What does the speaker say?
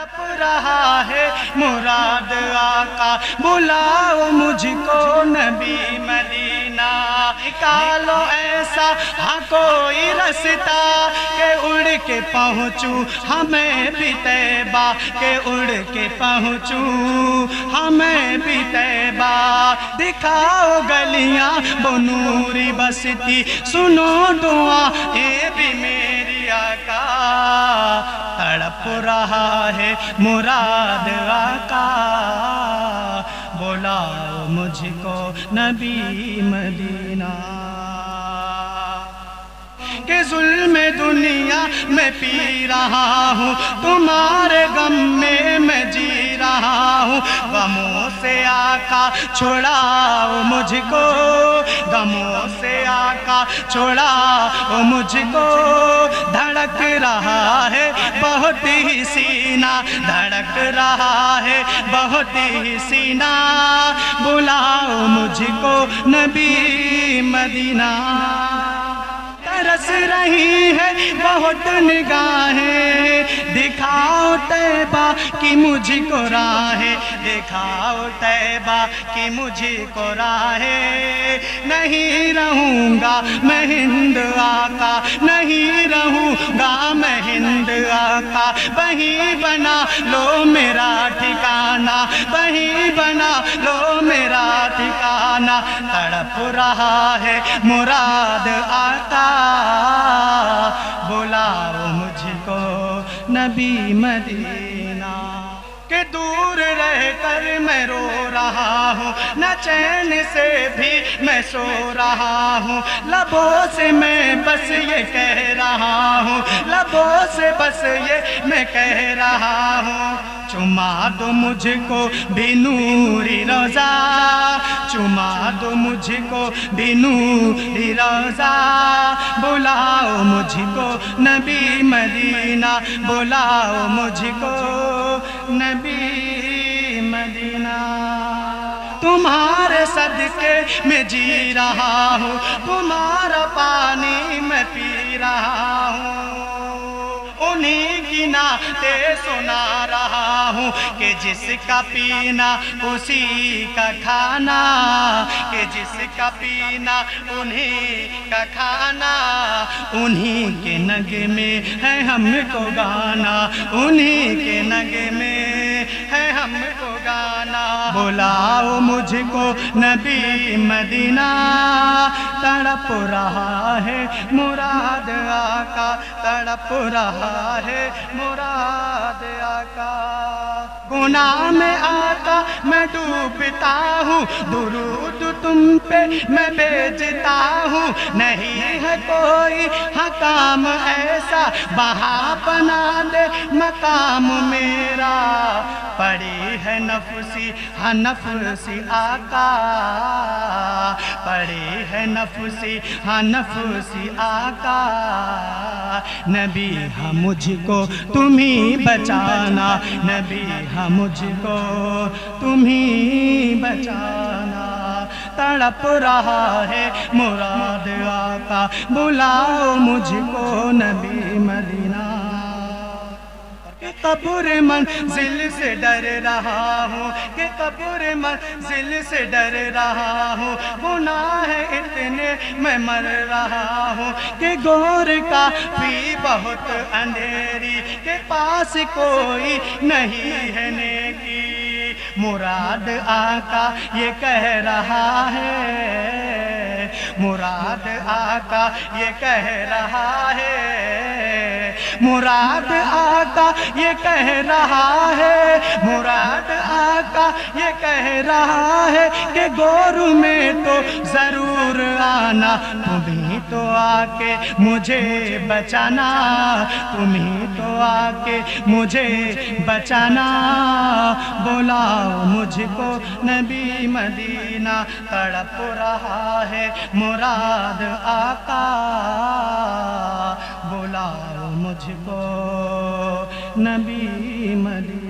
तड़प रहा है मुराद आका, बुलाओ मुझको नबी मदीना। निकालो ऐसा हाँ कोई रास्ता के उड़ के पहुँचूं हमें भी तैबा, के उड़ के पहुँचूं हमें भी तैबा। दिखाओ गलियां वो नूरी बसती, सुनो दुआ ये भी मेरी आका। तड़प रहा है मुराद आका, बुलाओ मुझको नबी मदीना। कि जुल्म दुनिया में पी रहा हूँ, तुम्हारे गम में मैं जी रहा हूँ। गमों से आका छुड़ाओ मुझको, गमों से आका छुड़ाओ मुझको। धड़क रहा है बहुत ही सीना, धड़क रहा है बहुत ही सीना। बुलाओ मुझको नबी मदीना। तरस रही है बहुत निगाहें, दिखाओ तैबा की मुझको राहें, दिखाओ तैबा की मुझको राहें। नहीं रहूँगा मैं हिंद आका, नहीं रहूँगा मैं हिंद आका। वहीं बना लो मेरा ठिकाना, वहीं बना लो मेरा ठिकाना। तड़प रहा है मुराद आका, बुलाओ मुझको नबी मदीना। कि दूर रह कर मैं रो रहा हूँ, न चैन से भी मैं सो रहा हूँ। लबों से मैं बस ये कह रहा हूँ, लबों से बस ये मैं कह रहा हूँ। चुमा दो मुझको भी नूरी रोज़ा, चुमा दो मुझको भी नूरी रोज़ा। बुलाओ मुझको नबी मदीना, बुलाओ मुझको नबी मदीना। तुम्हारे सदके में जी रहा हूँ, तुम्हारा पानी मैं पी रहा हूँ। उन्हीं की नाते सुना रहा हूँ कि जिसका पीना उसी का खाना, कि जिसका पीना उन्हीं का खाना। उन्हीं के नगे में है हमको गाना, उन्हीं के नगे में है हमको गाना। बुलाओ मुझको नबी मदीना। तड़प रहा है मुराद आका, तड़प रहा है मुराद आका। गुनाह में आका मैं डूबता हूँ, दुरूद तुम पे मैं भेजता हूँ। नहीं है कोई हकाम ऐसा, बहा बना दे मकाम मेरा। पड़ी है नफसी हाँ नफसी आका, पड़ी है नफसी हाँ नफसी आका। नबी हाँ मुझको तुम ही बचाना, नबी हाँ मुझको तुम ही बचाना। तड़प रहा है मुराद आका, बुलाओ मुझको नबी मदीना। कब्र मंजिल से डर रहा हूँ, कि कब्र मंजिल से डर रहा हूँ। गुनाह इतने मैं मर रहा हूँ कि गोर का भी बहुत अंधेरी, के पास कोई नहीं है नेकी। मुराद आका ये कह रहा है, मुराद आका ये कह रहा है, मुराद आका ये कह रहा है, मुराद आका ये कह रहा है कि गोरू में तो जरूर आना। तुम्ही तो आके मुझे बचाना, तुम्ही तो आके मुझे बचाना। बुलाओ मुझको नबी मदीना। तड़प रहा है मुराद आका, बुलाओ मुझको नबी मदीना।